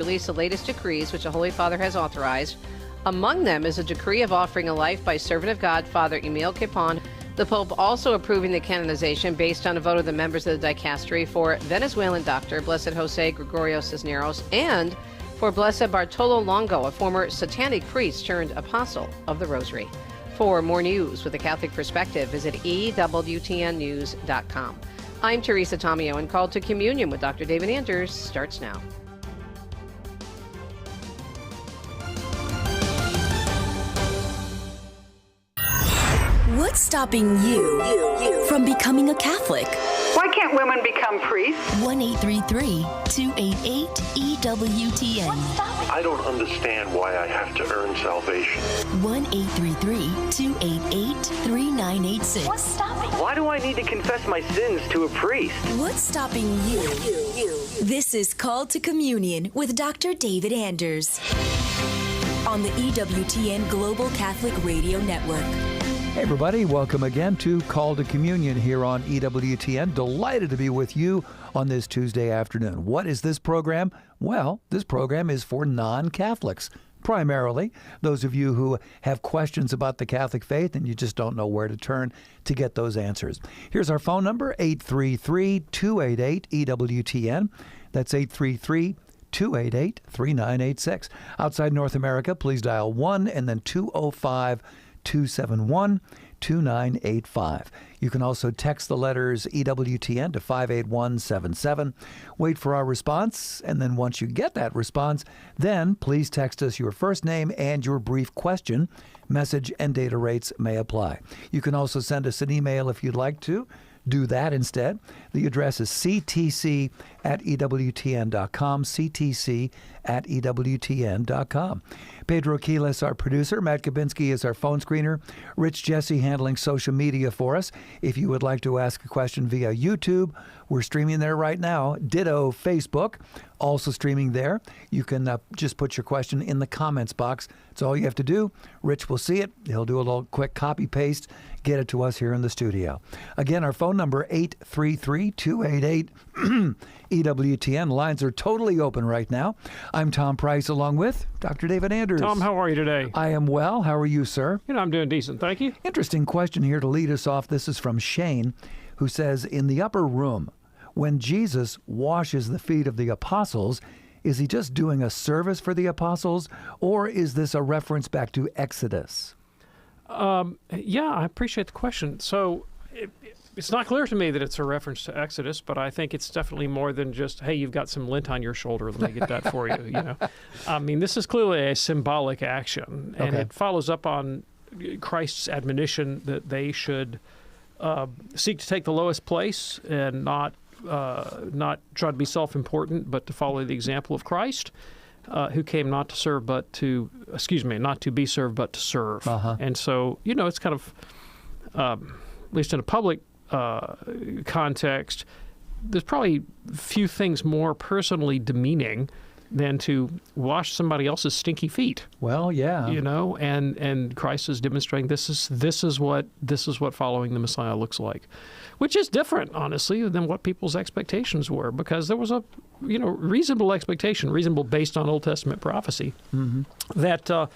release the latest decrees which the Holy Father has authorized. Among them is a decree of offering a life by servant of God, Father Emile Capon. The Pope also approving the canonization based on a vote of the members of the dicastery for Venezuelan doctor Blessed Jose Gregorio Cisneros and for Blessed Bartolo Longo, a former satanic priest turned apostle of the Rosary. For more news with a Catholic perspective, visit EWTNnews.com. I'm Teresa Tomeo, and Called to Communion with Dr. David Anders starts now. What's stopping you from becoming a Catholic? Why can't women become priests? 1-833-288-EWTN. I don't understand why I have to earn salvation. 1-833-288-3986. What's stopping? Why do I need to confess my sins to a priest? What's stopping you? This is Called to Communion with Dr. David Anders on the EWTN Global Catholic Radio Network. Hey everybody, welcome again to Call to Communion here on EWTN. Delighted to be with you on this Tuesday afternoon. What is this program? Well, this program is for non-Catholics, primarily those of you who have questions about the Catholic faith and you just don't know where to turn to get those answers. Here's our phone number, 833-288-EWTN. That's 833-288-3986. Outside North America, please dial 1 and then 205-271-2985. You can also text the letters EWTN to 58177. Wait for our response, and then once you get that response, then please text us your first name and your brief question. Message and data rates may apply. You can also send us an email if you'd like to. Do that instead. The address is ctc@ewtn.com, ctc@ewtn.com. Pedro Quiles, our producer. Matt Kabinski is our phone screener. Rich Jesse handling social media for us. If you would like to ask a question via YouTube, we're streaming there right now. Ditto Facebook, also streaming there. You can just put your question in the comments box. That's all you have to do. Rich will see it. He'll do a little quick copy-paste, get it to us here in the studio. Again, our phone number, 833-288-EWTN. Lines are totally open right now. I'm Tom Price along with Dr. David Anders. Tom, how are you today? I am well. How are you, sir? I'm doing decent, thank you. Interesting question here to lead us off. This is from Shane, who says, in the upper room, when Jesus washes the feet of the apostles, is he just doing a service for the apostles, or is this a reference back to Exodus? Yeah, I appreciate the question. So it's not clear to me that it's a reference to Exodus, but I think it's definitely more than just, hey, you've got some lint on your shoulder, let me get that for you. I mean, this is clearly a symbolic action, and it follows up on Christ's admonition that they should seek to take the lowest place and not try to be self-important, but to follow the example of Christ, who came not to be served, but to serve. And so, it's kind of, at least in a public context, there's probably few things more personally demeaning than to wash somebody else's stinky feet. Well, yeah. And Christ is demonstrating this is what following the Messiah looks like, which is different, honestly, than what people's expectations were, because there was a reasonable expectation, reasonable based on Old Testament prophecy, that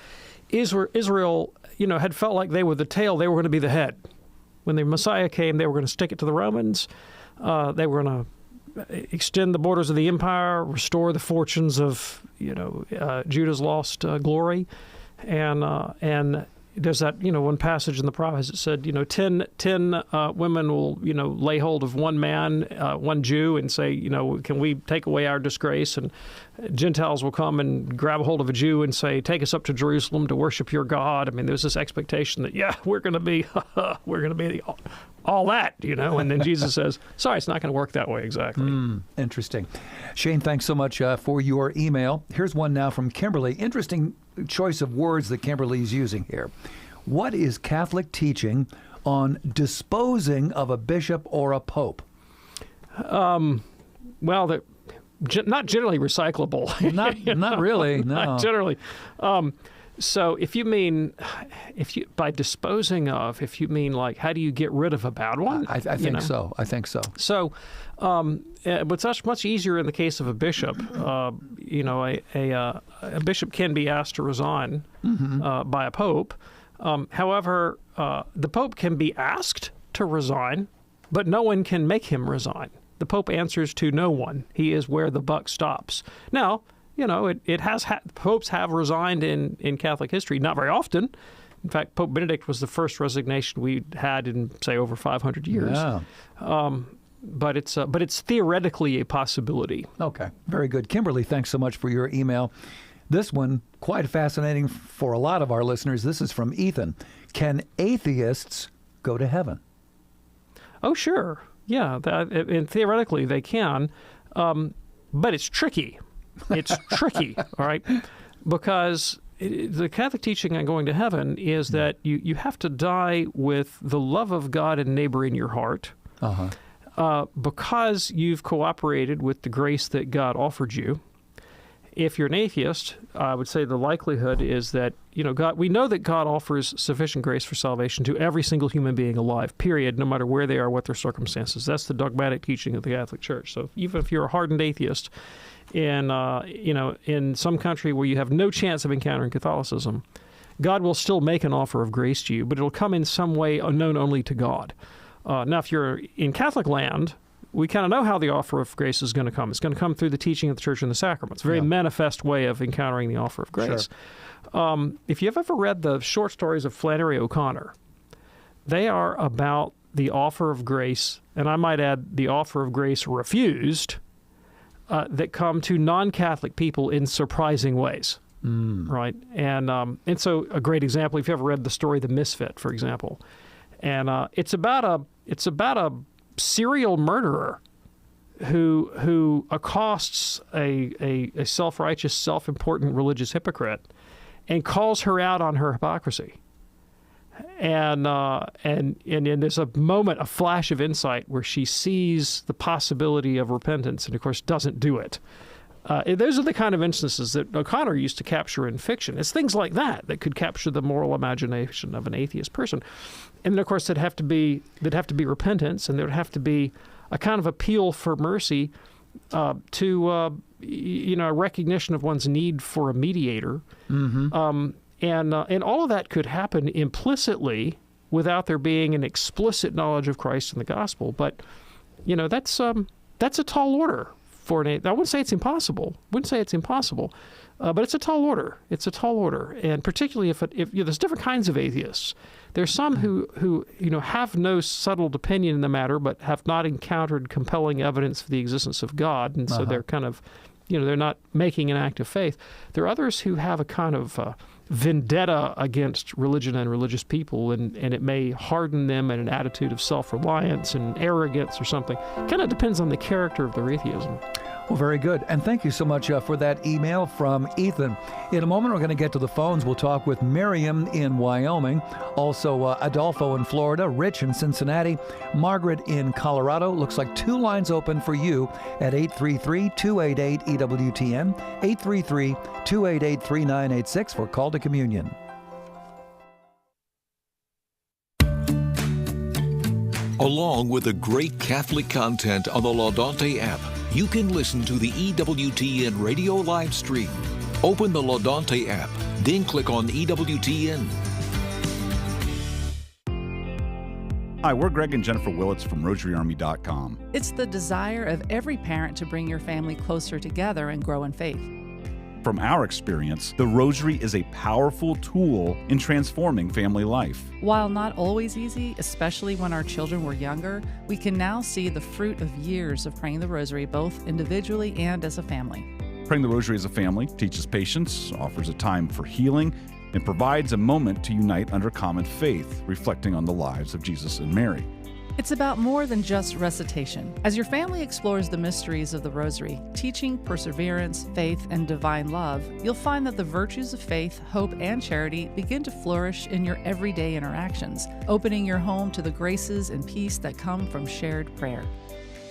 Israel had felt like they were the tail, they were going to be the head. When the Messiah came, they were going to stick it to the Romans. They were going to extend the borders of the empire, restore the fortunes of Judah's lost glory, and there's that one passage in the prophets that said 10 women will lay hold of one man, one Jew, and say can we take away our disgrace, and Gentiles will come and grab a hold of a Jew and say, take us up to Jerusalem to worship your God. I mean, there's this expectation that we're going to be all that, and then Jesus says, sorry, it's not going to work that way exactly. Interesting. Shane, thanks so much for your email. Here's one now from Kimberly. Interesting choice of words that Kimberly is using here. What is Catholic teaching on disposing of a bishop or a pope? Well, they're not generally recyclable. Not really, no. Not generally. So if you mean by disposing of, if you mean like how do you get rid of a bad one? I think so. I think so. So, but it's much easier in the case of a bishop. A bishop can be asked to resign by a pope. However, the pope can be asked to resign, but no one can make him resign. The pope answers to no one. He is where the buck stops. Now, popes have resigned in Catholic history, not very often. In fact, Pope Benedict was the first resignation we had in, say, over 500 years. Yeah. But it's theoretically a possibility. Okay, very good. Kimberly, thanks so much for your email. This one, quite fascinating for a lot of our listeners. This is from Ethan. Can atheists go to heaven? Oh, sure. Yeah, and theoretically they can, but it's tricky. It's tricky, all right, because the Catholic teaching on going to heaven is that you have to die with the love of God and neighbor in your heart because you've cooperated with the grace that God offered you. If you're an atheist, I would say the likelihood is that, we know that God offers sufficient grace for salvation to every single human being alive, period, no matter where they are, what their circumstances. That's the dogmatic teaching of the Catholic Church. So even if you're a hardened atheist in some country where you have no chance of encountering Catholicism, God will still make an offer of grace to you, but it'll come in some way unknown only to God. Now, if you're in Catholic land, we kind of know how the offer of grace is going to come. It's going to come through the teaching of the Church and the Sacraments. A very manifest way of encountering the offer of grace. Sure. If you've ever read the short stories of Flannery O'Connor, they are about the offer of grace, and I might add the offer of grace refused, that come to non-Catholic people in surprising ways. Right? And so a great example, if you ever read the story The Misfit, for example, and it's about a serial murderer who accosts a self-righteous, self-important religious hypocrite and calls her out on her hypocrisy. And there's a moment, a flash of insight where she sees the possibility of repentance and, of course, doesn't do it. Those are the kind of instances that O'Connor used to capture in fiction. It's things like that could capture the moral imagination of an atheist person. And then, of course, there'd have to be repentance, and there'd have to be a kind of appeal for mercy to a recognition of one's need for a mediator. And all of that could happen implicitly without there being an explicit knowledge of Christ and the gospel. But that's a tall order for an atheist. I wouldn't say it's impossible. But it's a tall order. It's a tall order, and particularly if there's different kinds of atheists. There's some who have no settled opinion in the matter, but have not encountered compelling evidence for the existence of God, and so they're kind of, they're not making an act of faith. There are others who have a kind of vendetta against religion and religious people, and it may harden them in an attitude of self-reliance and arrogance or something. Kind of depends on the character of their atheism. Well, very good. And thank you so much for that email from Ethan. In a moment, we're going to get to the phones. We'll talk with Miriam in Wyoming, also Adolfo in Florida, Rich in Cincinnati, Margaret in Colorado. Looks like 2 lines open for you at 833-288-EWTN, 833-288-3986 for Call to Communion. Along with the great Catholic content on the Laudante app, you can listen to the EWTN radio live stream. Open the Laudante app, then click on EWTN. Hi, we're Greg and Jennifer Willits from RosaryArmy.com. It's the desire of every parent to bring your family closer together and grow in faith. From our experience, the Rosary is a powerful tool in transforming family life. While not always easy, especially when our children were younger, we can now see the fruit of years of praying the Rosary both individually and as a family. Praying the Rosary as a family teaches patience, offers a time for healing, and provides a moment to unite under common faith, reflecting on the lives of Jesus and Mary. It's about more than just recitation. As your family explores the mysteries of the Rosary, teaching perseverance, faith, and divine love, you'll find that the virtues of faith, hope, and charity begin to flourish in your everyday interactions, opening your home to the graces and peace that come from shared prayer.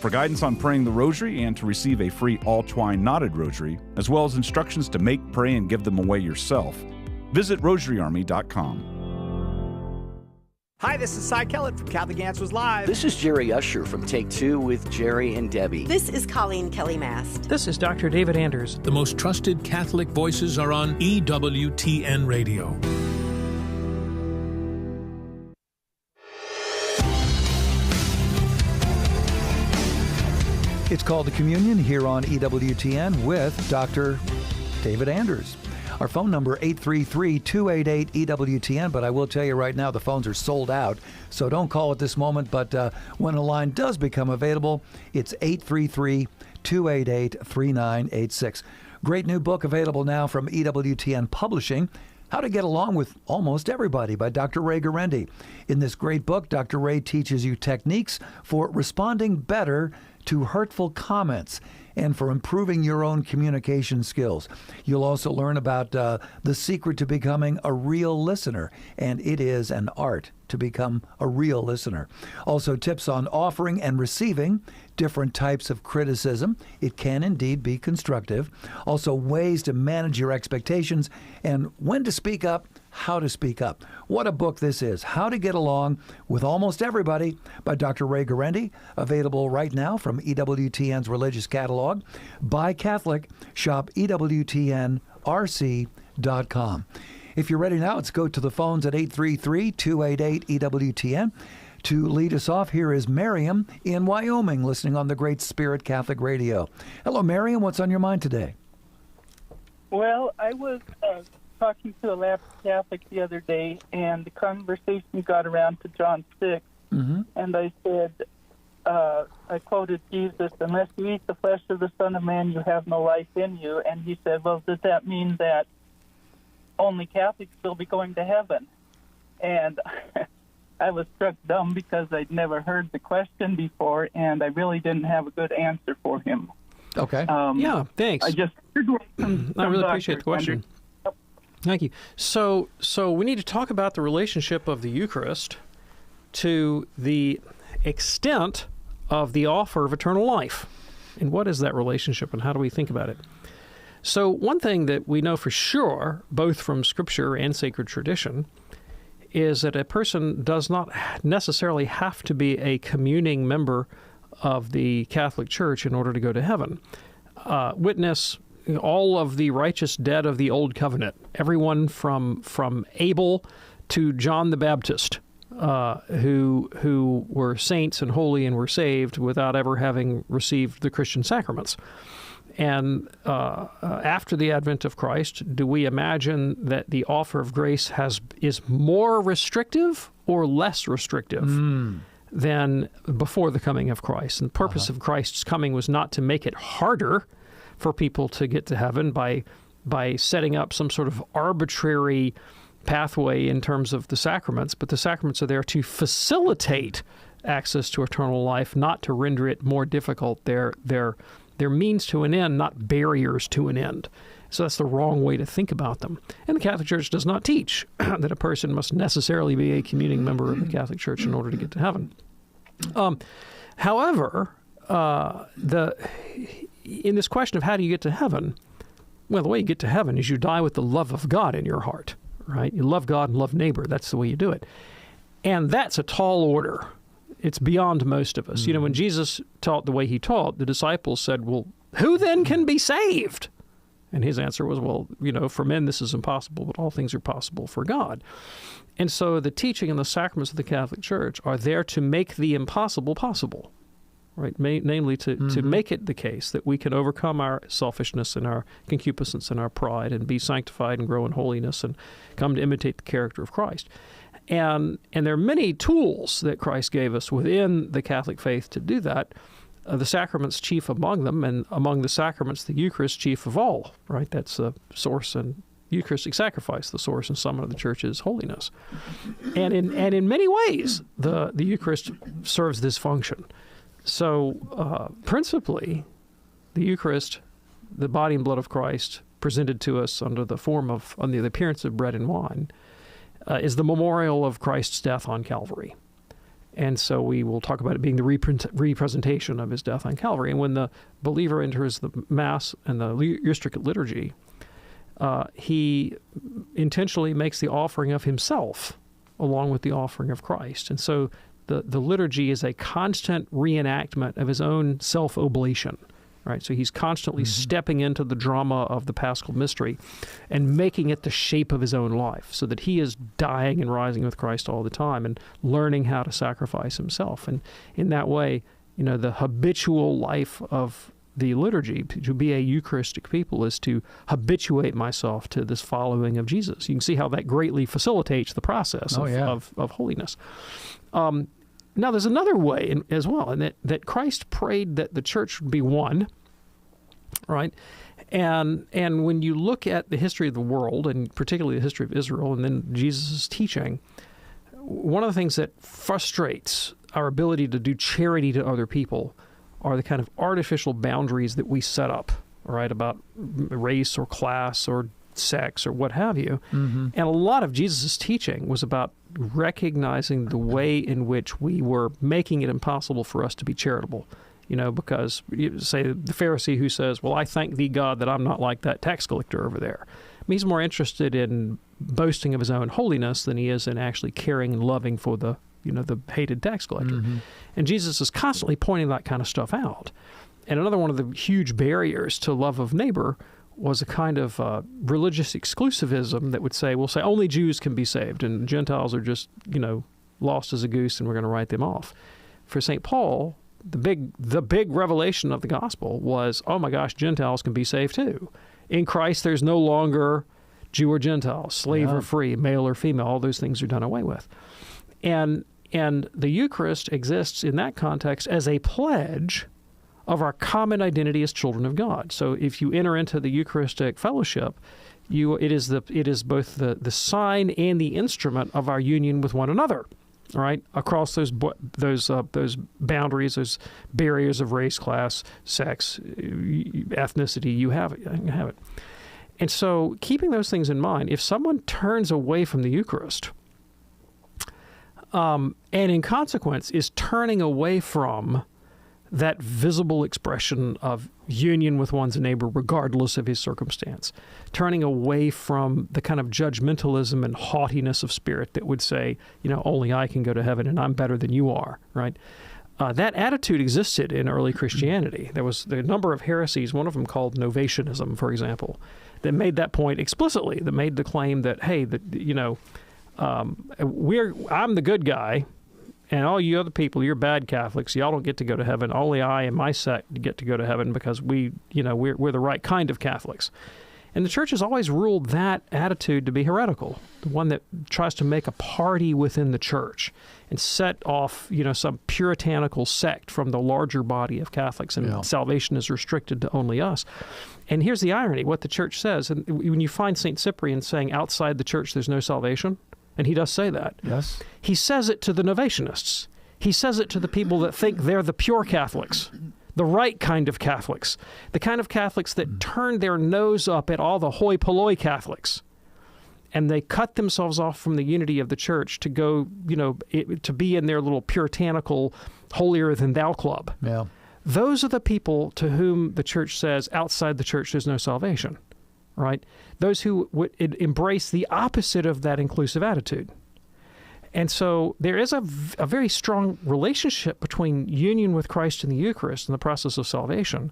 For guidance on praying the Rosary and to receive a free all-twine knotted Rosary, as well as instructions to make, pray, and give them away yourself, Visit rosaryarmy.com. Hi, this is Cy Kellett from Catholic Answers Live. This is Jerry Usher from Take Two with Jerry and Debbie. This is Colleen Kelly Mast. This is Dr. David Anders. The most trusted Catholic voices are on EWTN Radio. It's called The Communion here on EWTN with Dr. David Anders. Our phone number, 833-288-EWTN, but I will tell you right now, the phones are sold out, so don't call at this moment, but when a line does become available, it's 833-288-3986. Great new book available now from EWTN Publishing, How to Get Along with Almost Everybody by Dr. Ray Guarendi. In this great book, Dr. Ray teaches you techniques for responding better to hurtful comments and for improving your own communication skills. You'll also learn about the secret to becoming a real listener, and it is an art to become a real listener. Also, tips on offering and receiving different types of criticism. It can indeed be constructive. Also, ways to manage your expectations and when to speak up, how to speak up. What a book this is. How to Get Along with Almost Everybody by Dr. Ray Guarendi. Available right now from EWTN's Religious Catalog. Buy Catholic. Shop EWTNRC.com. If you're ready now, let's go to the phones at 833-288-EWTN. To lead us off, here is Miriam in Wyoming, listening on the Great Spirit Catholic Radio. Hello, Miriam. What's on your mind today? Well, I was talking to a lapsed Catholic the other day, and the conversation got around to John 6, and I said, I quoted Jesus, "Unless you eat the flesh of the Son of Man, you have no life in you." And he said, well, does that mean that only Catholics will be going to heaven? And I was struck dumb because I'd never heard the question before, and I really didn't have a good answer for him. Okay. Yeah, thanks. I just I really appreciate the question. Thank you. So we need to talk about the relationship of the Eucharist to the extent of the offer of eternal life. And what is that relationship, and how do we think about it? So one thing that we know for sure, both from Scripture and sacred tradition, is that a person does not necessarily have to be a communing member of the Catholic Church in order to go to heaven. Witness all of the righteous dead of the Old Covenant, everyone from Abel to John the Baptist, who were saints and holy and were saved without ever having received the Christian sacraments. And after the advent of Christ, do we imagine that the offer of grace is more restrictive or less restrictive than before the coming of Christ? And the purpose of Christ's coming was not to make it harder for people to get to heaven by setting up some sort of arbitrary pathway in terms of the sacraments, but the sacraments are there to facilitate access to eternal life, not to render it more difficult. They're means to an end, not barriers to an end. So that's the wrong way to think about them. And the Catholic Church does not teach that a person must necessarily be a communing member of the Catholic Church in order to get to heaven. However, in this question of how do you get to heaven, well, the way you get to heaven is you die with the love of God in your heart, right? You love God and love neighbor. That's the way you do it. And that's a tall order. It's beyond most of us. You know, when Jesus taught the way he taught, the disciples said, well, who then can be saved? And his answer was, well, for men this is impossible, but all things are possible for God. And so the teaching and the sacraments of the Catholic Church are there to make the impossible possible, right? Namely, to make it the case that we can overcome our selfishness and our concupiscence and our pride and be sanctified and grow in holiness and come to imitate the character of Christ. And there are many tools that Christ gave us within the Catholic faith to do that. The sacraments chief among them, and among the sacraments, the Eucharist chief of all, right? That's the source and Eucharistic sacrifice, the source and summit of the Church's holiness. And in many ways, the Eucharist serves this function. So principally, the Eucharist, the body and blood of Christ, presented to us under the appearance of bread and wine, is the memorial of Christ's death on Calvary. And so we will talk about it being the representation of his death on Calvary. And when the believer enters the Mass and the Eucharistic liturgy, he intentionally makes the offering of himself along with the offering of Christ. And so the liturgy is a constant reenactment of his own self-oblation, right? So he's constantly stepping into the drama of the Paschal mystery and making it the shape of his own life, so that he is dying and rising with Christ all the time and learning how to sacrifice himself. And in that way, the habitual life of the liturgy, to be a Eucharistic people, is to habituate myself to this following of Jesus. You can see how that greatly facilitates the process of holiness. Now, there's another way as well, and that Christ prayed that the church would be one, right? And when you look at the history of the world, and particularly the history of Israel, and then Jesus' teaching, one of the things that frustrates our ability to do charity to other people are the kind of artificial boundaries that we set up, right, about race or class or sex or what have you. And a lot of Jesus' teaching was about recognizing the way in which we were making it impossible for us to be charitable. Because say the Pharisee who says, well, I thank thee, God, that I'm not like that tax collector over there. I mean, he's more interested in boasting of his own holiness than he is in actually caring and loving for the hated tax collector. And Jesus is constantly pointing that kind of stuff out. And another one of the huge barriers to love of neighbor was a kind of religious exclusivism that would say, only Jews can be saved, and Gentiles are just, lost as a goose, and we're going to write them off. For St. Paul, the big revelation of the gospel was, oh my gosh, Gentiles can be saved too. In Christ, there's no longer Jew or Gentile, slave or free, male or female. All those things are done away with. And the Eucharist exists in that context as a pledge of our common identity as children of God. So if you enter into the Eucharistic fellowship, it is both the sign and the instrument of our union with one another, right? Across those boundaries, those barriers of race, class, sex, ethnicity, you have it. And so keeping those things in mind, if someone turns away from the Eucharist, and in consequence is turning away from that visible expression of union with one's neighbor regardless of his circumstance, turning away from the kind of judgmentalism and haughtiness of spirit that would say, only I can go to heaven and I'm better than you are, right? That attitude existed in early Christianity. There was a number of heresies, one of them called Novatianism, for example, that made that point explicitly, that made the claim that, hey, I'm the good guy, and all you other people, you're bad Catholics. Y'all don't get to go to heaven. Only I and my sect get to go to heaven because we're the right kind of Catholics. And the Church has always ruled that attitude to be heretical, the one that tries to make a party within the Church and set off, some puritanical sect from the larger body of Catholics, and salvation is restricted to only us. And here's the irony, what the Church says, and when you find St. Cyprian saying outside the Church there's no salvation, and he does say that. Yes. He says it to the Novatianists. He says it to the people that think they're the pure Catholics, the right kind of Catholics, the kind of Catholics that turn their nose up at all the hoi polloi Catholics. And they cut themselves off from the unity of the Church to go, to be in their little puritanical, holier-than-thou club. Yeah. Those are the people to whom the Church says outside the Church there's no salvation. Right? Those who would embrace the opposite of that inclusive attitude. And so there is a very strong relationship between union with Christ in the Eucharist and the process of salvation,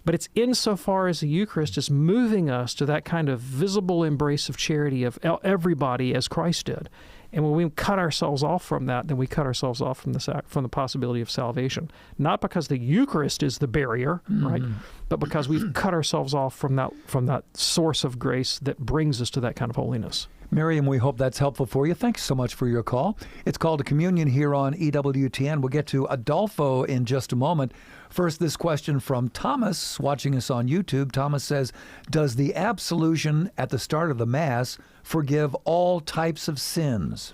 but it's insofar as the Eucharist is moving us to that kind of visible embrace of charity of everybody as Christ did. And when we cut ourselves off from that, then we cut ourselves off from the possibility of salvation. Not because the Eucharist is the barrier, right? But because we've cut ourselves off from that source of grace that brings us to that kind of holiness. Miriam, we hope that's helpful for you. Thanks so much for your call. It's Called to Communion here on EWTN. We'll get to Adolfo in just a moment. First, this question from Thomas, watching us on YouTube. Thomas says, does the absolution at the start of the Mass forgive all types of sins?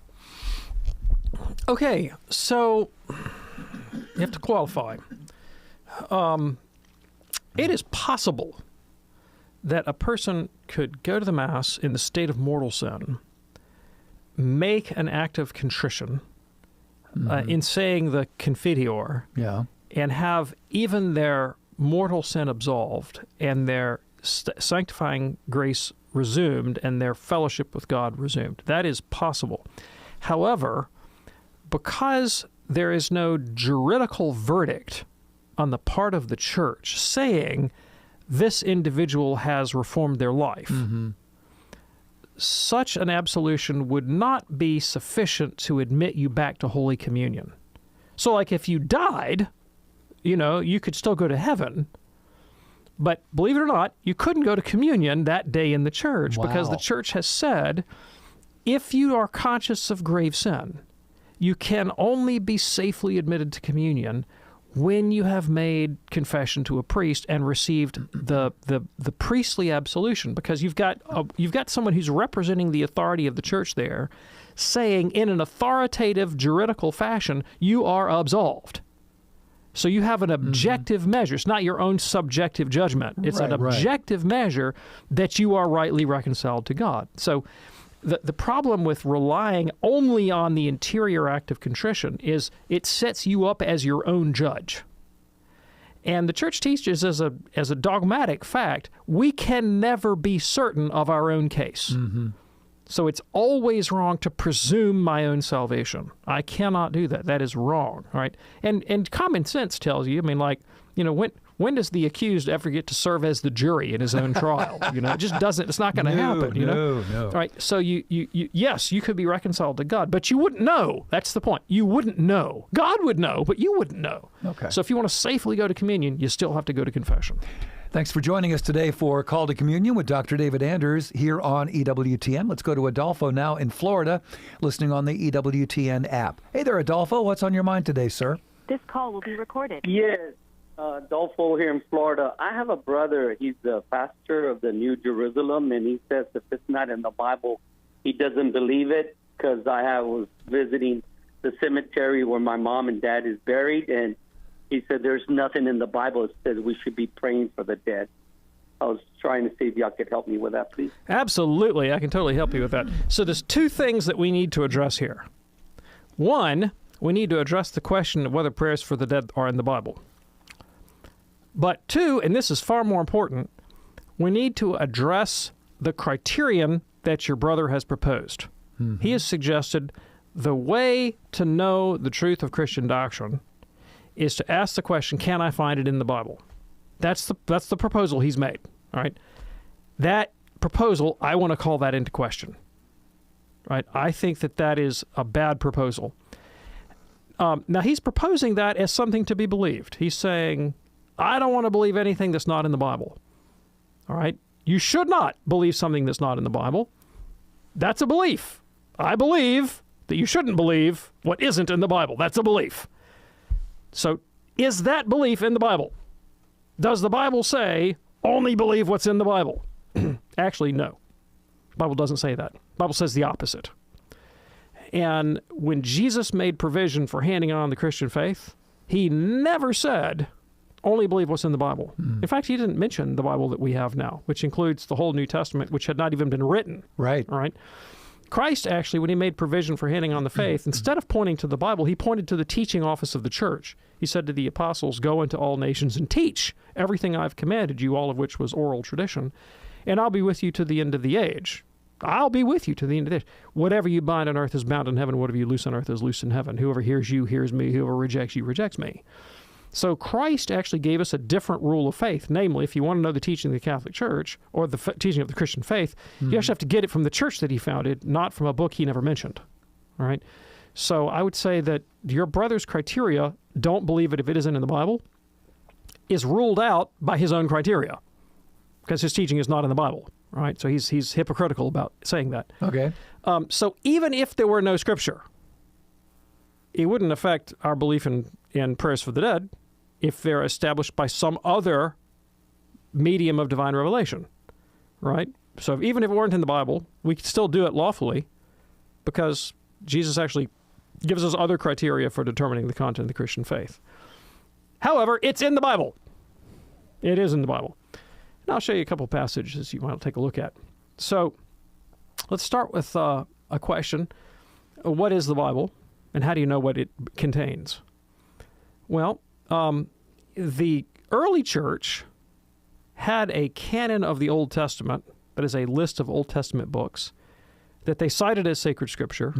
Okay, so you have to qualify. It is possible that a person could go to the Mass in the state of mortal sin, make an act of contrition in saying the Confiteor, and have even their mortal sin absolved and their sanctifying grace resumed and their fellowship with God resumed. That is possible. However, because there is no juridical verdict on the part of the church saying this individual has reformed their life, such an absolution would not be sufficient to admit you back to Holy Communion. So, like, if you died, you could still go to heaven, but believe it or not, you couldn't go to communion that day in the church because the church has said, if you are conscious of grave sin, you can only be safely admitted to communion when you have made confession to a priest and received the priestly absolution, because you've got someone who's representing the authority of the church there, saying in an authoritative juridical fashion, you are absolved. So you have an objective measure. It's not your own subjective judgment. It's an objective measure that you are rightly reconciled to God. So the problem with relying only on the interior act of contrition is it sets you up as your own judge. And the church teaches as a dogmatic fact, we can never be certain of our own case. So it's always wrong to presume my own salvation. I cannot do that. That is wrong, right? And common sense tells you, when does the accused ever get to serve as the jury in his own trial? It just doesn't. It's not going to happen. No. All right. So yes, you could be reconciled to God, but you wouldn't know. That's the point. You wouldn't know. God would know, but you wouldn't know. Okay. So if you want to safely go to communion, you still have to go to confession. Thanks for joining us today for Call to Communion with Dr. David Anders here on EWTN. Let's go to Adolfo now in Florida, listening on the EWTN app. Hey there, Adolfo. What's on your mind today, sir? This call will be recorded. Yes, Adolfo here in Florida. I have a brother. He's the pastor of the New Jerusalem, and he says if it's not in the Bible, he doesn't believe it, because I was visiting the cemetery where my mom and dad is buried, and he said there's nothing in the Bible that says we should be praying for the dead. I was trying to see if y'all could help me with that, please. Absolutely. I can totally help you with that. So there's two things that we need to address here. One, we need to address the question of whether prayers for the dead are in the Bible. But two, and this is far more important, we need to address the criterion that your brother has proposed. He has suggested the way to know the truth of Christian doctrine is to ask the question, can I find it in the Bible? That's the proposal he's made, all right? That proposal, I want to call that into question, right? I think that is a bad proposal. Now, he's proposing that as something to be believed. He's saying, I don't want to believe anything that's not in the Bible, all right? You should not believe something that's not in the Bible. That's a belief. I believe that you shouldn't believe what isn't in the Bible. That's a belief. So is that belief in the Bible? Does the Bible say only believe what's in the Bible? Actually, no. The Bible doesn't say that. The Bible says the opposite. And when Jesus made provision for handing on the Christian faith, he never said only believe what's in the Bible. In fact, he didn't mention the Bible that we have now, which includes the whole New Testament, which had not even been written. Right. All right. Christ actually, when he made provision for handing on the faith, instead of pointing to the Bible, he pointed to the teaching office of the church. He said to the apostles, go into all nations and teach everything I've commanded you, all of which was oral tradition, and I'll be with you to the end of the age. I'll be with you to the end of the age. Whatever you bind on earth is bound in heaven. Whatever you loose on earth is loose in heaven. Whoever hears you hears me. Whoever rejects you rejects me. So Christ actually gave us a different rule of faith. Namely, if you want to know the teaching of the Catholic Church or the teaching of the Christian faith, you actually have to get it from the church that he founded, not from a book he never mentioned. All right? So I would say that your brother's criteria, don't believe it if it isn't in the Bible, is ruled out by his own criteria because his teaching is not in the Bible. All right? So he's hypocritical about saying that. Okay. So even if there were no scripture, it wouldn't affect our belief in prayers for the dead if they're established by some other medium of divine revelation, right? So even if it weren't in the Bible, we could still do it lawfully because Jesus actually gives us other criteria for determining the content of the Christian faith. However, it's in the Bible. It is in the Bible. And I'll show you a couple passages you might take a look at. So let's start with a question. What is the Bible? And how do you know what it contains? Well, the early church had a canon of the Old Testament but as a list of Old Testament books that they cited as sacred scripture,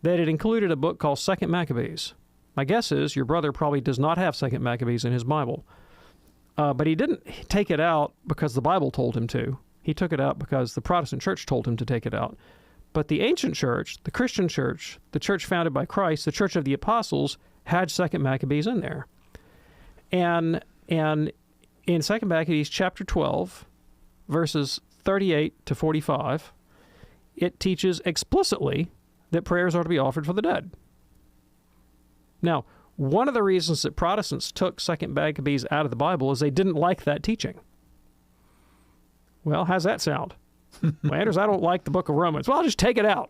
that it included a book called 2 Maccabees. My guess is your brother probably does not have 2 Maccabees in his Bible. But he didn't take it out because the Bible told him to. He took it out because the Protestant church told him to take it out. But the ancient church, the Christian church, the church founded by Christ, the church of the apostles, had 2 Maccabees in there. And in 2 Maccabees chapter 12, verses 38 to 45, it teaches explicitly that prayers are to be offered for the dead. Now, one of the reasons that Protestants took 2 Maccabees out of the Bible is they didn't like that teaching. Well, how's that sound? Well, Anders, I don't like the book of Romans. Well, I'll just take it out.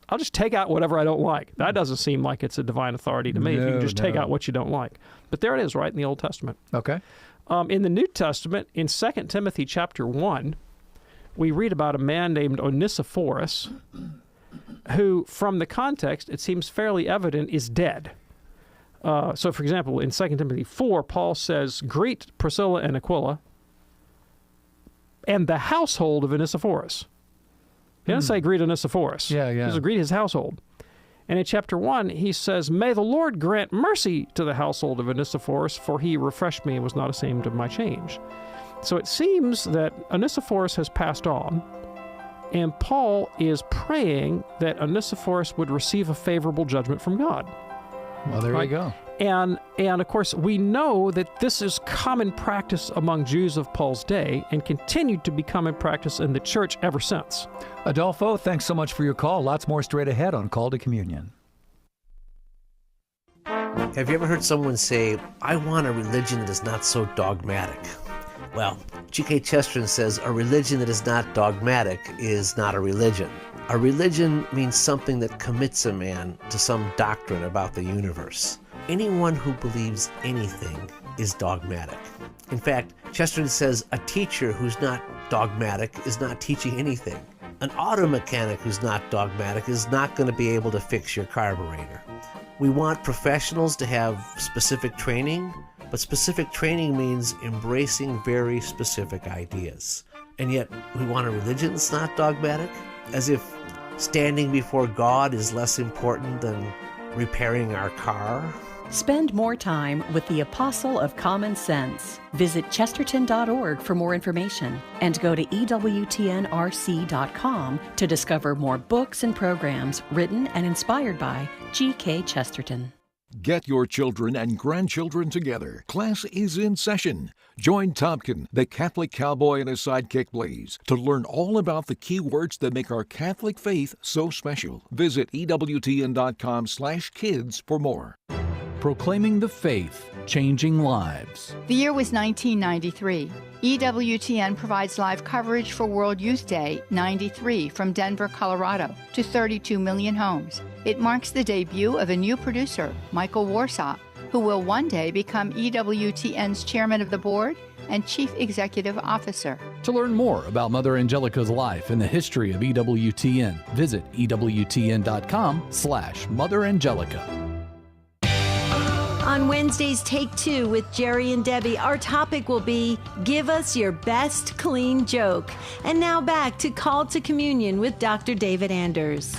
I'll just take out whatever I don't like. That doesn't seem like it's a divine authority to me if you can just take out what you don't like. But there it is, right in the Old Testament. Okay. In the New Testament, in 2 Timothy chapter 1, we read about a man named Onesiphorus who, from the context, it seems fairly evident, is dead. So, for example, in 2 Timothy 4, Paul says, "Greet Priscilla and Aquila and the household of Onesiphorus." He doesn't say greet Onesiphorus. He says greet his household. And in chapter 1, he says, "May the Lord grant mercy to the household of Onesiphorus, for he refreshed me and was not ashamed of my change." So it seems that Onesiphorus has passed on, and Paul is praying that Onesiphorus would receive a favorable judgment from God. Well, there you go. And of course, we know that this is common practice among Jews of Paul's day and continued to be common practice in the church ever since. Adolfo, thanks so much for your call. Lots more straight ahead on Call to Communion. Have you ever heard someone say, "I want a religion that is not so dogmatic"? Well, G.K. Chesterton says a religion that is not dogmatic is not a religion. A religion means something that commits a man to some doctrine about the universe. Anyone who believes anything is dogmatic. In fact, Chesterton says a teacher who's not dogmatic is not teaching anything. An auto mechanic who's not dogmatic is not going to be able to fix your carburetor. We want professionals to have specific training, but specific training means embracing very specific ideas. And yet, we want a religion that's not dogmatic, as if standing before God is less important than repairing our car. Spend more time with the Apostle of Common Sense. Visit chesterton.org for more information and go to EWTNRC.com to discover more books and programs written and inspired by G.K. Chesterton. Get your children and grandchildren together. Class is in session. Join Tompkin, the Catholic cowboy, and his sidekick Blaze to learn all about the key words that make our Catholic faith so special. Visit EWTN.com/kids for more. Proclaiming the faith, changing lives. The year was 1993. EWTN provides live coverage for World Youth Day 93 from Denver, Colorado to 32 million homes. It marks the debut of a new producer, Michael Warsaw, who will one day become EWTN's chairman of the board and chief executive officer. To learn more about Mother Angelica's life and the history of EWTN, visit EWTN.com/Mother Angelica. On Wednesday's Take Two with Jerry and Debbie, our topic will be Give Us Your Best Clean Joke. And now back to Call to Communion with Dr. David Anders.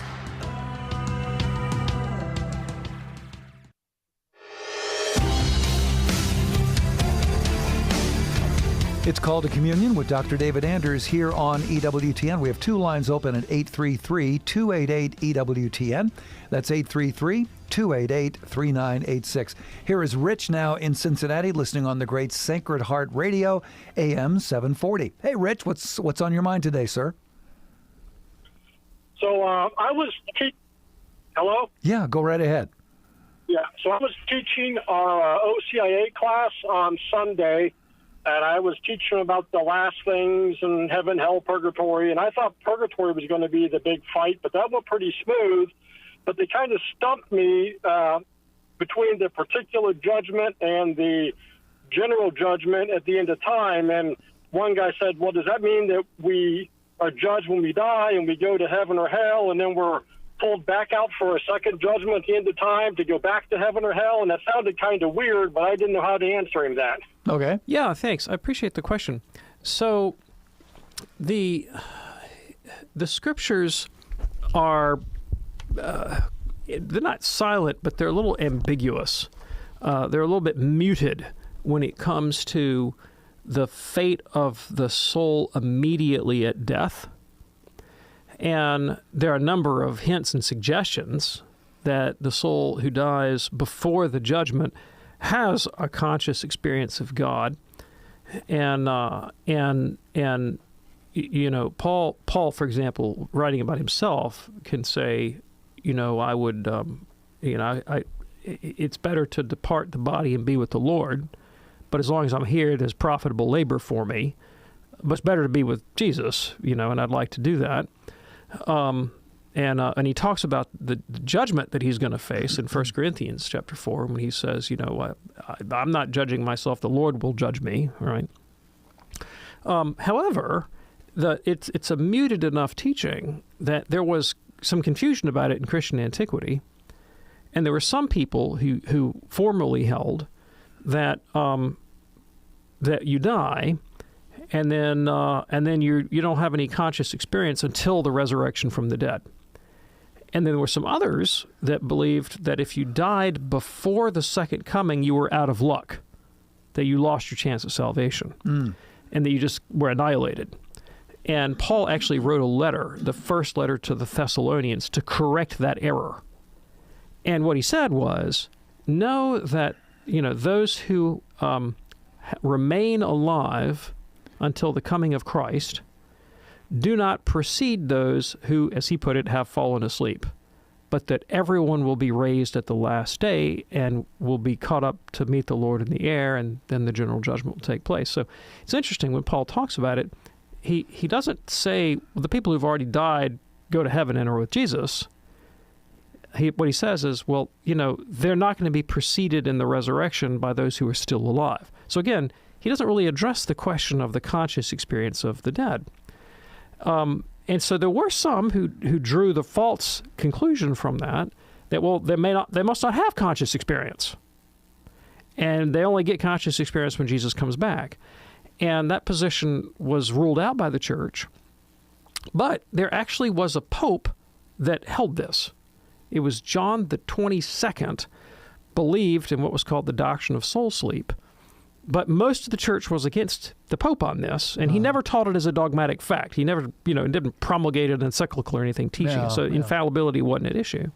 It's Call to Communion with Dr. David Anders here on EWTN. We have two lines open at 833-288-EWTN. That's 833-288-3986. Here is Rich now in Cincinnati, listening on the great Sacred Heart Radio, AM 740. Hey, Rich, what's on your mind today, sir? So I was hello? Yeah, go right ahead. Yeah, so I was teaching our OCIA class on Sunday, and I was teaching about the last things and heaven, hell, purgatory, and I thought purgatory was going to be the big fight, but that went pretty smooth. But they kind of stumped me between the particular judgment and the general judgment at the end of time. And one guy said, well, does that mean that we are judged when we die and we go to heaven or hell, and then we're pulled back out for a second judgment at the end of time to go back to heaven or hell? And that sounded kind of weird, but I didn't know how to answer him that. Okay. Yeah, thanks. I appreciate the question. So the Scriptures are, they're not silent, but they're a little ambiguous. They're a little bit muted when it comes to the fate of the soul immediately at death. And there are a number of hints and suggestions that the soul who dies before the judgment has a conscious experience of God. And you know, Paul, for example, writing about himself, can say, you know, I would, it's better to depart the body and be with the Lord, but as long as I'm here, it is profitable labor for me. But it's better to be with Jesus, you know, and I'd like to do that. And he talks about the judgment that he's going to face in 1 Corinthians chapter 4, when he says, you know, I'm not judging myself, the Lord will judge me, right? However, it's a muted enough teaching that there was some confusion about it in Christian antiquity, and there were some people who formerly held that that you die, and then you don't have any conscious experience until the resurrection from the dead. And then there were some others that believed that if you died before the second coming, you were out of luck, that you lost your chance of salvation, and that you just were annihilated. And Paul actually wrote a letter, the first letter to the Thessalonians, to correct that error. And what he said was, know that, you know, those who remain alive until the coming of Christ do not precede those who, as he put it, have fallen asleep, but that everyone will be raised at the last day and will be caught up to meet the Lord in the air, and then the general judgment will take place. So it's interesting when Paul talks about it, he doesn't say, well, the people who've already died go to heaven and are with Jesus. What he says is, well, you know, they're not going to be preceded in the resurrection by those who are still alive. So again, he doesn't really address the question of the conscious experience of the dead. And so there were some who drew the false conclusion from that, well, they must not have conscious experience, and they only get conscious experience when Jesus comes back. And that position was ruled out by the church. But there actually was a pope that held this. It was John the 22nd, believed in what was called the doctrine of soul sleep. But most of the church was against the Pope on this, and he never taught it as a dogmatic fact. He never, didn't promulgate an encyclical or anything teaching it, so infallibility wasn't at issue.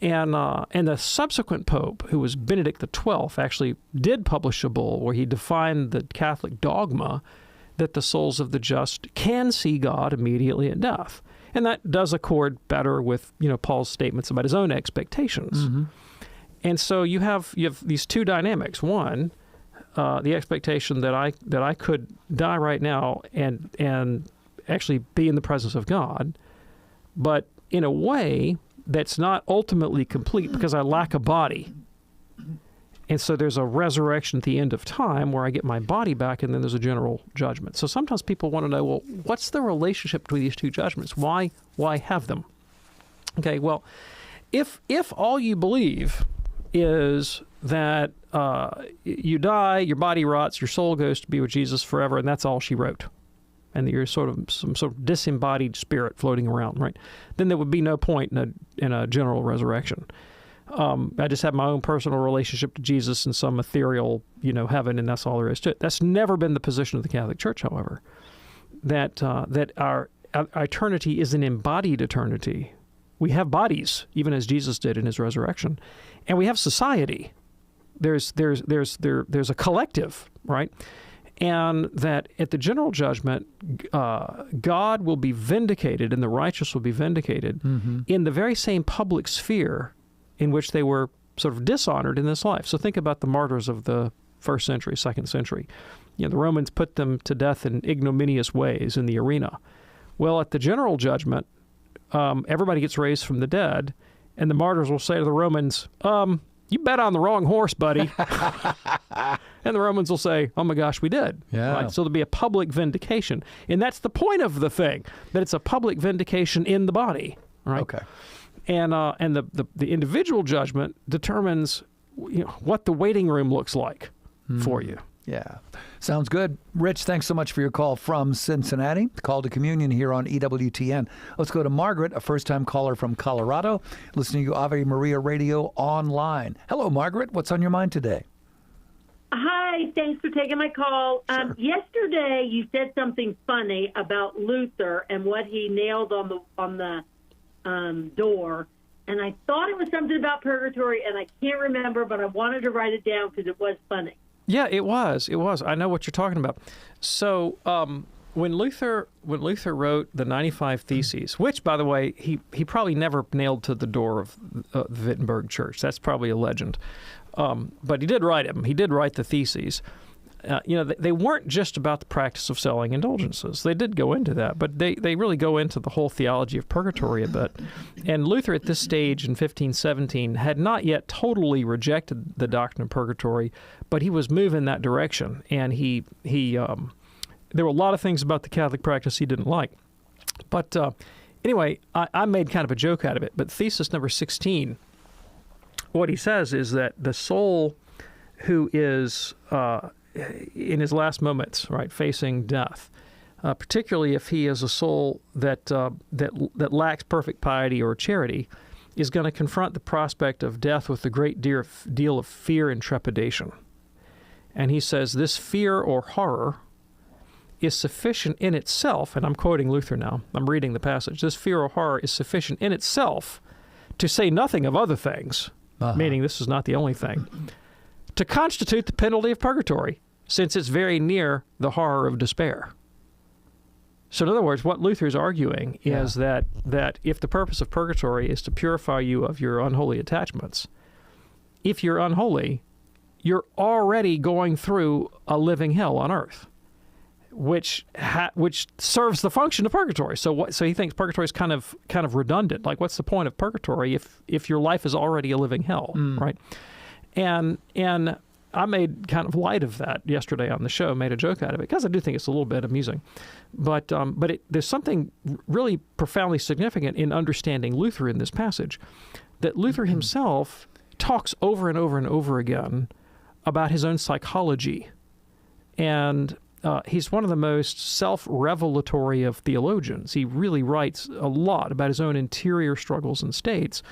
And the subsequent Pope, who was Benedict XII, actually did publish a bull where he defined the Catholic dogma that the souls of the just can see God immediately at death. And that does accord better with, Paul's statements about his own expectations. Mm-hmm. And so you have these two dynamics. One, the expectation that I could die right now and actually be in the presence of God, but in a way that's not ultimately complete because I lack a body. And so there's a resurrection at the end of time where I get my body back, and then there's a general judgment. So sometimes people want to know, well, what's the relationship between these two judgments? Why have them? Okay, well, if all you believe is that you die, your body rots, your soul goes to be with Jesus forever, and that's all she wrote, and that you're some sort of disembodied spirit floating around, right? Then there would be no point in a general resurrection. I just have my own personal relationship to Jesus in some ethereal, heaven, and that's all there is to it. That's never been the position of the Catholic Church, however, that our eternity is an embodied eternity. We have bodies, even as Jesus did in his resurrection, and we have society. There's a collective, right? And that at the general judgment, God will be vindicated and the righteous will be vindicated in the very same public sphere in which they were sort of dishonored in this life. So think about the martyrs of the 1st century, 2nd century. The Romans put them to death in ignominious ways in the arena. Well, at the general judgment, everybody gets raised from the dead, and the martyrs will say to the Romans, you bet on the wrong horse, buddy. And the Romans will say, oh my gosh, we did. Yeah. Right? So there'll be a public vindication. And that's the point of the thing, that it's a public vindication in the body. Right? Okay. And the individual judgment determines what the waiting room looks like for you. Yeah. Sounds good. Rich, thanks so much for your call from Cincinnati. Call to Communion here on EWTN. Let's go to Margaret, a first-time caller from Colorado, listening to Ave Maria Radio online. Hello, Margaret. What's on your mind today? Hi, thanks for taking my call. Sure. Yesterday, you said something funny about Luther and what he nailed on the door, and I thought it was something about purgatory, and I can't remember, but I wanted to write it down because it was funny. Yeah, it was. I know what you're talking about. So when Luther wrote the 95 Theses, which, by the way, he probably never nailed to the door of the Wittenberg Church. That's probably a legend. But he did write them. He did write the Theses. They weren't just about the practice of selling indulgences. They did go into that, but they really go into the whole theology of purgatory a bit. And Luther at this stage in 1517 had not yet totally rejected the doctrine of purgatory, but he was moving that direction. And there were a lot of things about the Catholic practice he didn't like. But anyway, I made kind of a joke out of it. But thesis number 16, what he says is that the soul who is in his last moments, right, facing death, particularly if he is a soul that lacks perfect piety or charity, is going to confront the prospect of death with a great deal of fear and trepidation. And he says this fear or horror is sufficient in itself, and I'm quoting Luther now, I'm reading the passage, this fear or horror is sufficient in itself, to say nothing of other things, meaning this is not the only thing, to constitute the penalty of purgatory, since it's very near the horror of despair. So in other words, what Luther is arguing is that if the purpose of purgatory is to purify you of your unholy attachments, if you're unholy, you're already going through a living hell on earth, which serves the function of purgatory. So he thinks purgatory is kind of redundant. Like, what's the point of purgatory if your life is already a living hell, right? And I made kind of light of that yesterday on the show, made a joke out of it, because I do think it's a little bit amusing. But there's something really profoundly significant in understanding Luther in this passage, that Luther himself talks over and over and over again about his own psychology. And he's one of the most self-revelatory of theologians. He really writes a lot about his own interior struggles and states.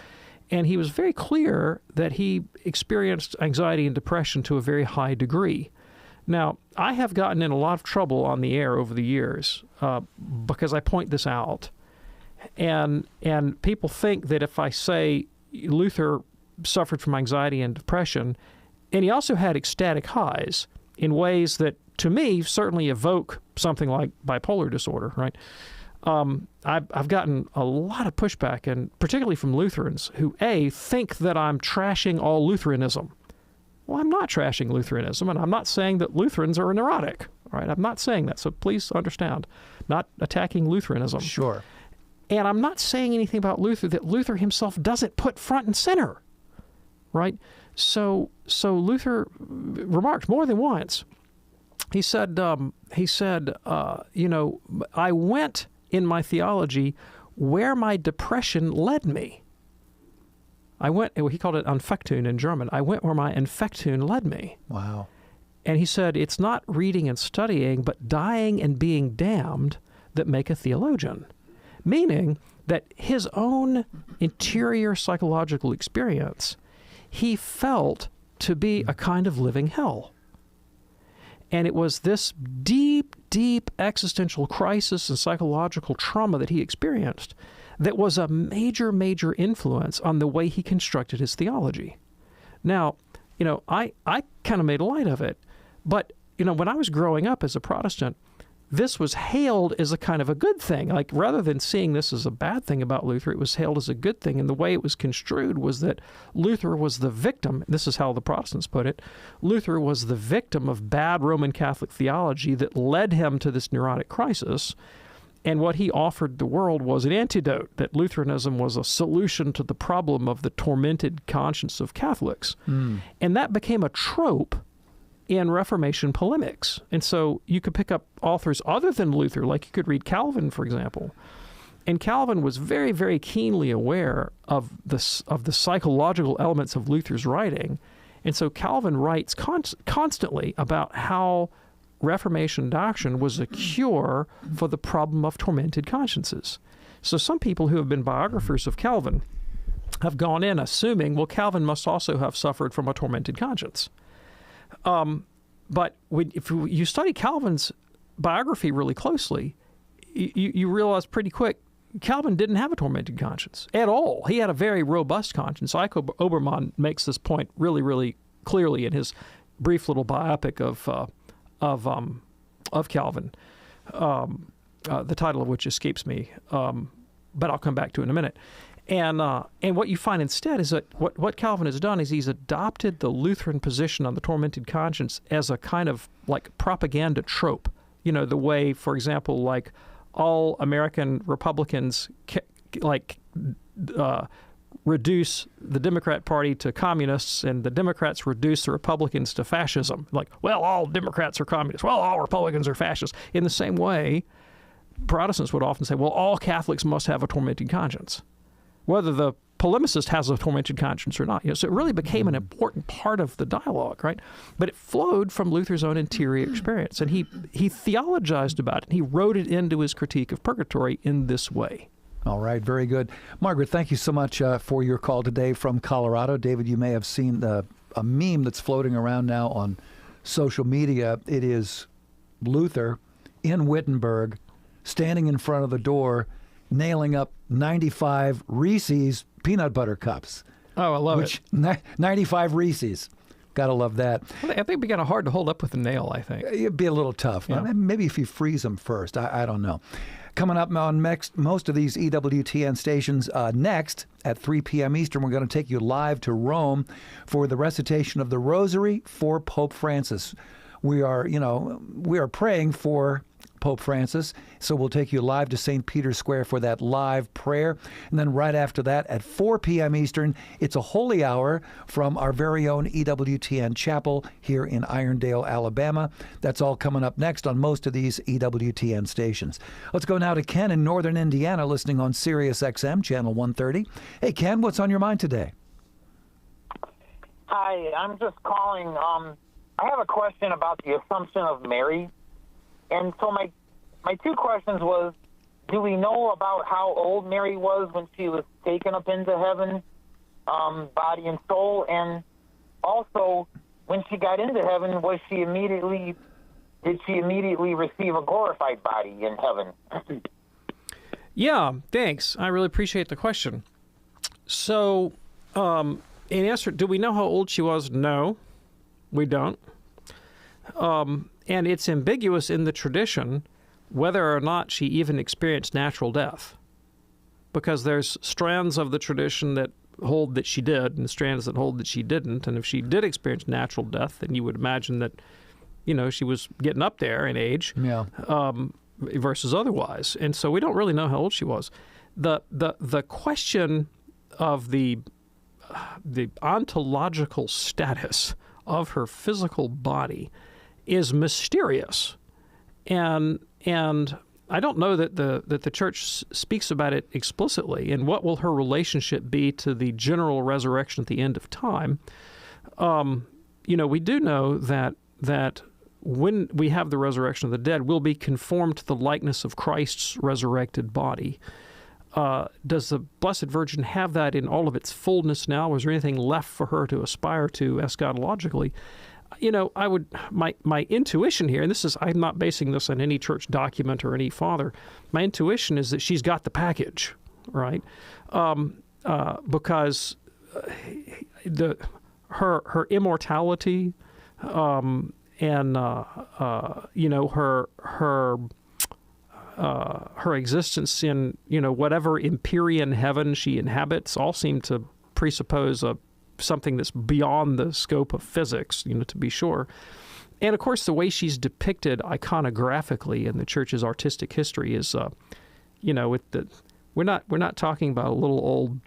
And he was very clear that he experienced anxiety and depression to a very high degree. Now, I have gotten in a lot of trouble on the air over the years because I point this out. And people think that if I say Luther suffered from anxiety and depression, and he also had ecstatic highs in ways that, to me, certainly evoke something like bipolar disorder, right? I've gotten a lot of pushback, and particularly from Lutherans who, A, think that I'm trashing all Lutheranism. Well, I'm not trashing Lutheranism, and I'm not saying that Lutherans are neurotic, right? I'm not saying that, so please understand. I'm not attacking Lutheranism. Sure. And I'm not saying anything about Luther that Luther himself doesn't put front and center, right? So Luther remarked more than once. He said, I went in my theology where my depression led me. He called it Anfechtung in German. I went where my Anfechtung led me. Wow. And he said, it's not reading and studying, but dying and being damned that make a theologian. Meaning that his own interior psychological experience, he felt to be a kind of living hell. And it was this deep, deep existential crisis and psychological trauma that he experienced that was a major, major influence on the way he constructed his theology. Now, I kind of made light of it, but, when I was growing up as a Protestant, this was hailed as a kind of a good thing. Like, rather than seeing this as a bad thing about Luther, it was hailed as a good thing. And the way it was construed was that Luther was the victim. This is how the Protestants put it. Luther was the victim of bad Roman Catholic theology that led him to this neurotic crisis. And what he offered the world was an antidote, that Lutheranism was a solution to the problem of the tormented conscience of Catholics. And that became a trope in Reformation polemics. And so you could pick up authors other than Luther, like you could read Calvin, for example. And Calvin was very, very keenly aware of the psychological elements of Luther's writing, And so Calvin writes constantly about how Reformation doctrine was a cure for the problem of tormented consciences. So some people who have been biographers of Calvin have gone in assuming, well, Calvin must also have suffered from a tormented conscience. But if you study Calvin's biography really closely, you realize pretty quick Calvin didn't have a tormented conscience at all. He had a very robust conscience. Ike Obermann makes this point really, really clearly in his brief little biopic of Calvin, the title of which escapes me, but I'll come back to it in a minute. And what you find instead is that what Calvin has done is he's adopted the Lutheran position on the tormented conscience as a kind of like propaganda trope. The way, for example, like all American Republicans reduce the Democrat Party to communists, and the Democrats reduce the Republicans to fascism. Like, well, all Democrats are communists. Well, all Republicans are fascists. In the same way, Protestants would often say, well, all Catholics must have a tormented conscience, whether the polemicist has a tormented conscience or not. So it really became an important part of the dialogue, right? But it flowed from Luther's own interior experience, and he theologized about it. He wrote it into his critique of purgatory in this way. All right, very good. Margaret, thank you so much for your call today from Colorado. David, you may have seen a meme that's floating around now on social media. It is Luther in Wittenberg standing in front of the door, nailing up 95 Reese's peanut butter cups. Oh, I love it. 95 Reese's. Gotta love that. Well, I think it'd be kind of hard to hold up with a nail, I think. It'd be a little tough. Yeah. Maybe if you freeze them first. I don't know. Coming up on most of these EWTN stations, next at 3 p.m. Eastern, we're going to take you live to Rome for the recitation of the Rosary for Pope Francis. We are praying for Pope Francis, so we'll take you live to St. Peter's Square for that live prayer. And then right after that, at 4 p.m. Eastern, it's a holy hour from our very own EWTN chapel here in Irondale, Alabama. That's all coming up next on most of these EWTN stations. Let's go now to Ken in northern Indiana, listening on Sirius XM, channel 130. Hey, Ken, what's on your mind today? Hi, I'm just calling. I have a question about the Assumption of Mary. And so my two questions was, do we know about how old Mary was when she was taken up into heaven, body and soul? And also, when she got into heaven, did she immediately receive a glorified body in heaven? Yeah, thanks. I really appreciate the question. So, in answer, do we know how old she was? No, we don't. And it's ambiguous in the tradition whether or not she even experienced natural death, because there's strands of the tradition that hold that she did and strands that hold that she didn't. And if she did experience natural death, then you would imagine that, she was getting up there in age, versus otherwise. And so we don't really know how old she was. The question of the ontological status of her physical body is mysterious, and I don't know that the church speaks about it explicitly. And what will her relationship be to the general resurrection at the end of time? We do know that when we have the resurrection of the dead, we'll be conformed to the likeness of Christ's resurrected body. Does the Blessed Virgin have that in all of its fullness now? Was there anything left for her to aspire to eschatologically? My intuition here, and I'm not basing this on any church document or any father. My intuition is that she's got the package, right? Because her immortality, and her existence in whatever empyrean heaven she inhabits, all seem to presuppose something that's beyond the scope of physics, to be sure. And of course, the way she's depicted iconographically in the church's artistic history is, we're not talking about a little old,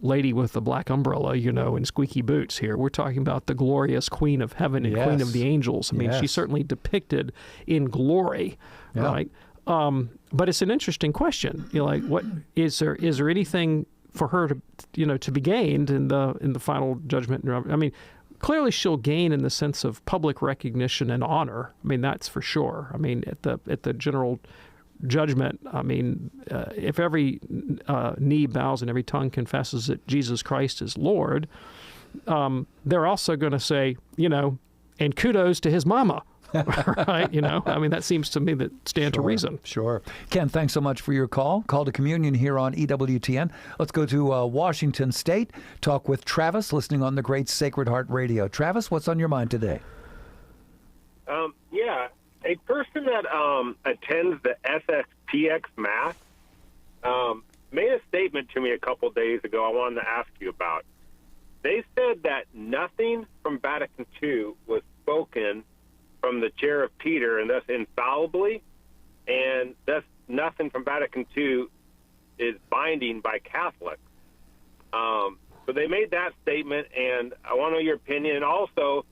lady with a black umbrella, and squeaky boots here. We're talking about the glorious Queen of Heaven and Queen of the Angels. I mean, she's certainly depicted in glory, right? But it's an interesting question. What is there anything for her to be gained in the final judgment? I mean, clearly she'll gain in the sense of public recognition and honor. I mean, that's for sure. I mean, at the general judgment, I mean, if every knee bows and every tongue confesses that Jesus Christ is Lord, they're also going to say, and kudos to his mama. Right? I mean, that seems to me that stand to reason. Sure. Ken, thanks so much for your call. Call to Communion here on EWTN. Let's go to Washington State. Talk with Travis, listening on the great Sacred Heart Radio. Travis, what's on your mind today? Yeah, a person that attends the SSPX Mass made a statement to me a couple days ago I wanted to ask you about. They said that nothing from Vatican II was spoken from the chair of Peter, and thus infallibly, and thus nothing from Vatican II is binding by Catholics. So they made that statement, and I want to know your opinion. And also,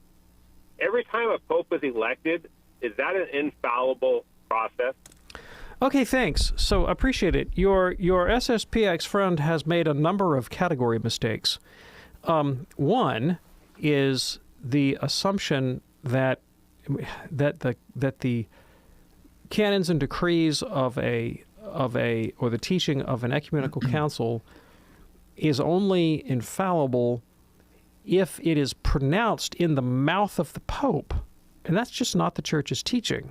every time a pope is elected, is that an infallible process? Okay, thanks. So appreciate it. Your SSPX friend has made a number of category mistakes. One is the assumption that the canons and decrees of the teaching of an ecumenical council is only infallible if it is pronounced in the mouth of the Pope, and that's just not the Church's teaching.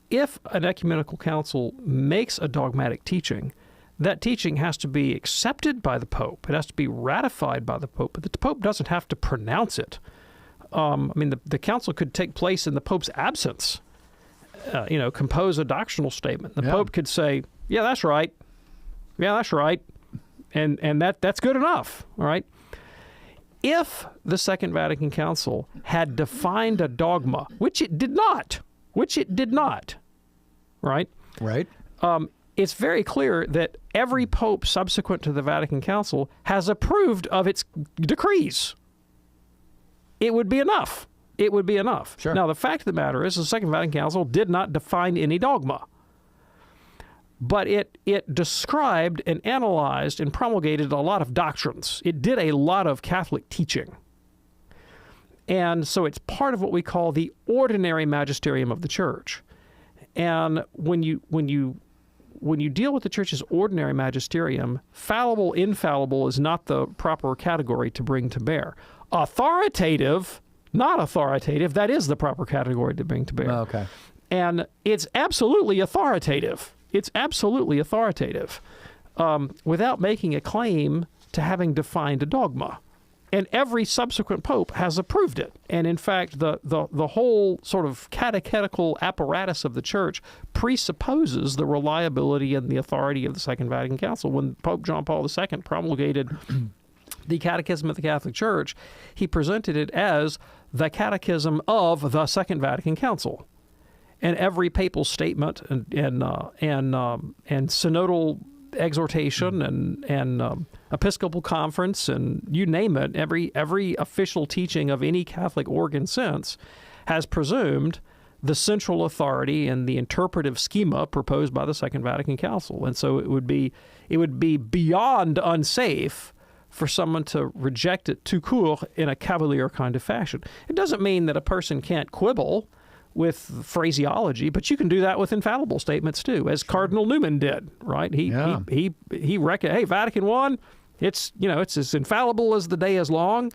If an ecumenical council makes a dogmatic teaching, that teaching has to be accepted by the Pope. It has to be ratified by the Pope, but the Pope doesn't have to pronounce it. I mean, the council could take place in the Pope's absence, compose a doctrinal statement. The Pope could say, yeah, that's right. Yeah, that's right. And that's good enough, all right? If the Second Vatican Council had defined a dogma, which it did not, right? Right. It's very clear that every pope subsequent to the Vatican Council has approved of its decrees. It would be enough. It would be enough. Sure. Now, the fact of the matter is the Second Vatican Council did not define any dogma. But it described and analyzed and promulgated a lot of doctrines. It did a lot of Catholic teaching. And so it's part of what we call the ordinary magisterium of the Church. And when you deal with the Church's ordinary magisterium, fallible, infallible is not the proper category to bring to bear. Authoritative, not authoritative, that is the proper category to bring to bear. Okay. And it's absolutely authoritative. It's absolutely authoritative without making a claim to having defined a dogma. And every subsequent pope has approved it. And in fact, the whole sort of catechetical apparatus of the Church presupposes the reliability and the authority of the Second Vatican Council. When Pope John Paul II promulgated the Catechism of the Catholic Church, he presented it as the Catechism of the Second Vatican Council. And every papal statement and synodal exhortation and Episcopal conference and you name it, every official teaching of any Catholic organ since has presumed the central authority and the interpretive schema proposed by the Second Vatican Council. And so it would be beyond unsafe for someone to reject it tout court in a cavalier kind of fashion. It doesn't mean that a person can't quibble with phraseology, but you can do that with infallible statements too, as Cardinal Newman did, right? He reckoned, hey, Vatican I, it's as infallible as the day is long,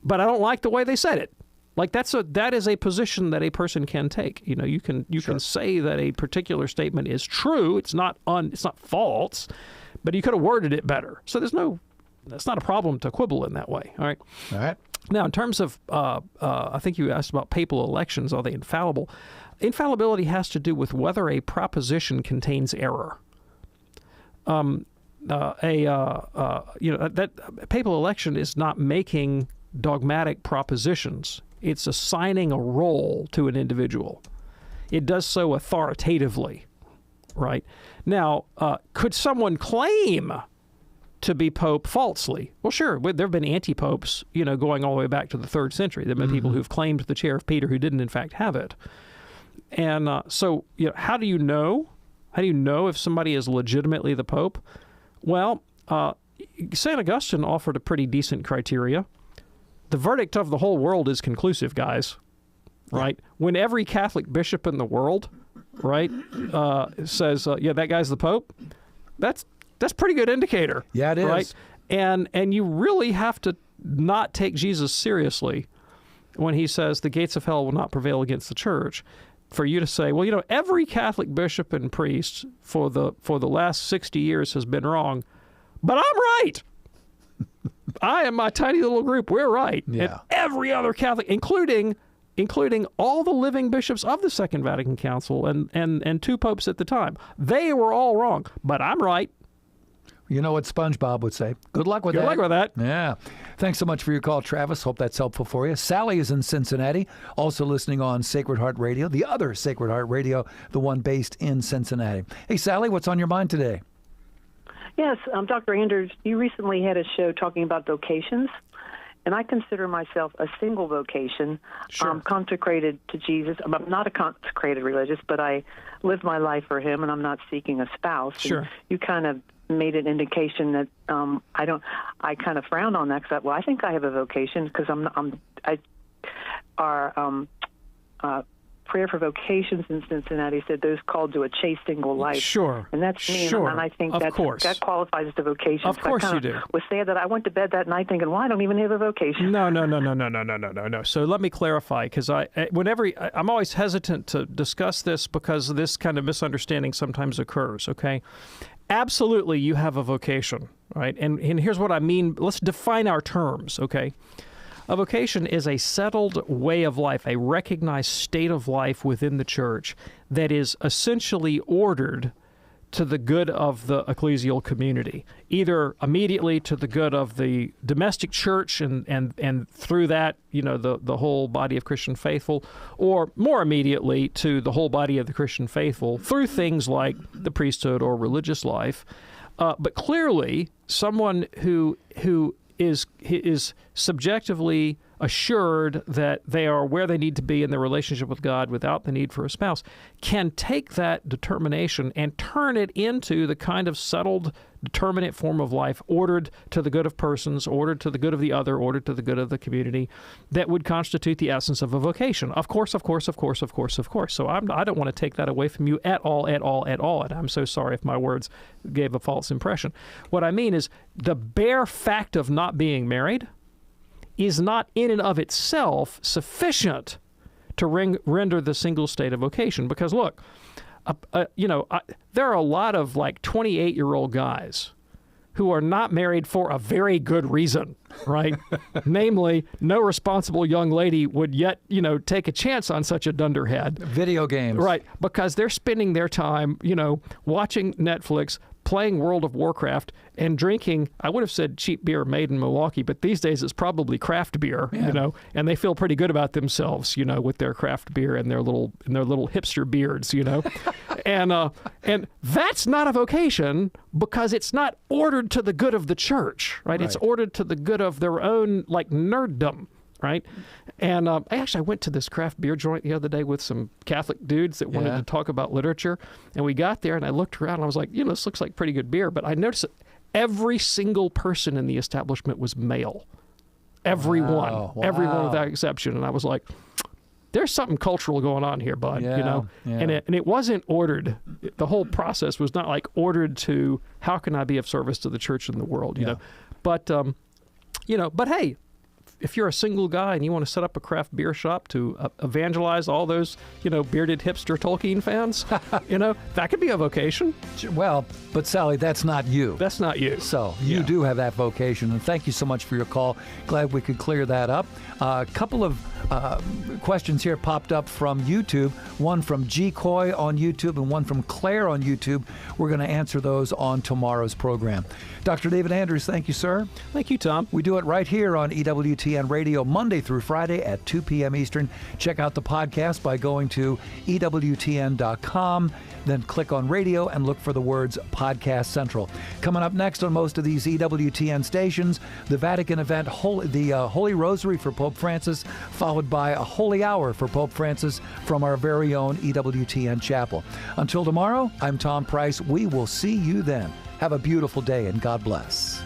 but I don't like the way they said it. Like that is a position that a person can take. You can say that a particular statement is true. It's not false, but you could have worded it better. So that's not a problem to quibble in that way. All right. All right. Now, in terms of, I think you asked about papal elections, are they infallible? Infallibility has to do with whether a proposition contains error. That papal election is not making dogmatic propositions. It's assigning a role to an individual. It does so authoritatively, right? Now, could someone claim to be pope falsely? Well, sure. There have been anti-popes, going all the way back to the 3rd century. There have been people who've claimed the chair of Peter who didn't, in fact, have it. And so, how do you know? How do you know if somebody is legitimately the pope? Well, St. Augustine offered a pretty decent criteria. the verdict of the whole world is conclusive, guys. Right? When every Catholic bishop in the world, right, says, that guy's the Pope, that's pretty good indicator. Yeah, it is. Right? And you really have to not take Jesus seriously when he says the gates of hell will not prevail against the church, for you to say, well, every Catholic bishop and priest for the last 60 years has been wrong, but I'm right. I and my tiny little group, we're right. Yeah. And every other Catholic, including all the living bishops of the Second Vatican Council and two popes at the time, they were all wrong, but I'm right. You know what SpongeBob would say. Good luck with that. Good luck with that. Yeah. Thanks so much for your call, Travis. Hope that's helpful for you. Sally is in Cincinnati, also listening on Sacred Heart Radio, the other Sacred Heart Radio, the one based in Cincinnati. Hey, Sally, what's on your mind today? Yes, Dr. Anders, you recently had a show talking about vocations, and I consider myself a single vocation, consecrated to Jesus. I'm not a consecrated religious, but I live my life for him, and I'm not seeking a spouse. Sure. And you kind of made an indication that I kind of frowned on that because I think I have a vocation because our prayer for vocations in Cincinnati said those called to a chaste single life. Sure. And that's me, sure. and I think that qualifies as a vocation. Of course you do. Was sad that I went to bed that night thinking, well, I don't even have a vocation. No. So let me clarify, because I'm always hesitant to discuss this because this kind of misunderstanding sometimes occurs, okay? Absolutely, you have a vocation, right? And here's what I mean. Let's define our terms, okay? A vocation is a settled way of life, a recognized state of life within the church that is essentially ordered to the good of the ecclesial community, either immediately to the good of the domestic church and through that, the whole body of Christian faithful, or more immediately to the whole body of the Christian faithful through things like the priesthood or religious life. But clearly, someone who is subjectively assured that they are where they need to be in their relationship with God without the need for a spouse can take that determination and turn it into the kind of settled, determinate form of life ordered to the good of persons, ordered to the good of the other, ordered to the good of the community that would constitute the essence of a vocation. Of course. So I don't want to take that away from you at all. And I'm so sorry if my words gave a false impression. What I mean is the bare fact of not being married is not in and of itself sufficient to render the single state a vocation. Because look, there are a lot of 28-year-old guys who are not married for a very good reason, right? Namely, no responsible young lady would yet, take a chance on such a dunderhead. Video games. Right, because they're spending their time, watching Netflix, playing World of Warcraft, and drinking, I would have said cheap beer made in Milwaukee, but these days it's probably craft beer, and they feel pretty good about themselves, with their craft beer and their little hipster beards, and that's not a vocation because it's not ordered to the good of the church, right? It's ordered to the good of their own nerddom. Right? And I went to this craft beer joint the other day with some Catholic dudes that wanted to talk about literature. And we got there and I looked around and I was like, this looks like pretty good beer. But I noticed that every single person in the establishment was male. Everyone without exception. And I was like, there's something cultural going on here, bud, And it wasn't ordered. The whole process was not ordered to how can I be of service to the church and the world, you know? But hey, if you're a single guy and you want to set up a craft beer shop to evangelize all those, bearded hipster Tolkien fans, that could be a vocation. Well, but Sally, that's not you. That's not you. So you do have that vocation, and thank you so much for your call. Glad we could clear that up. A couple of questions here popped up from YouTube, one from G. Coy on YouTube and one from Claire on YouTube. We're going to answer those on tomorrow's program. Dr. David Anders, thank you, sir. Thank you, Tom. We do it right here on EWTN Radio, Monday through Friday at 2 p.m. Eastern. Check out the podcast by going to EWTN.com, then click on radio and look for the words Podcast Central. Coming up next on most of these EWTN stations, the Vatican event, the Holy Rosary for Pope Francis, followed by a Holy Hour for Pope Francis from our very own EWTN Chapel. Until tomorrow, I'm Tom Price. We will see you then. Have a beautiful day and God bless.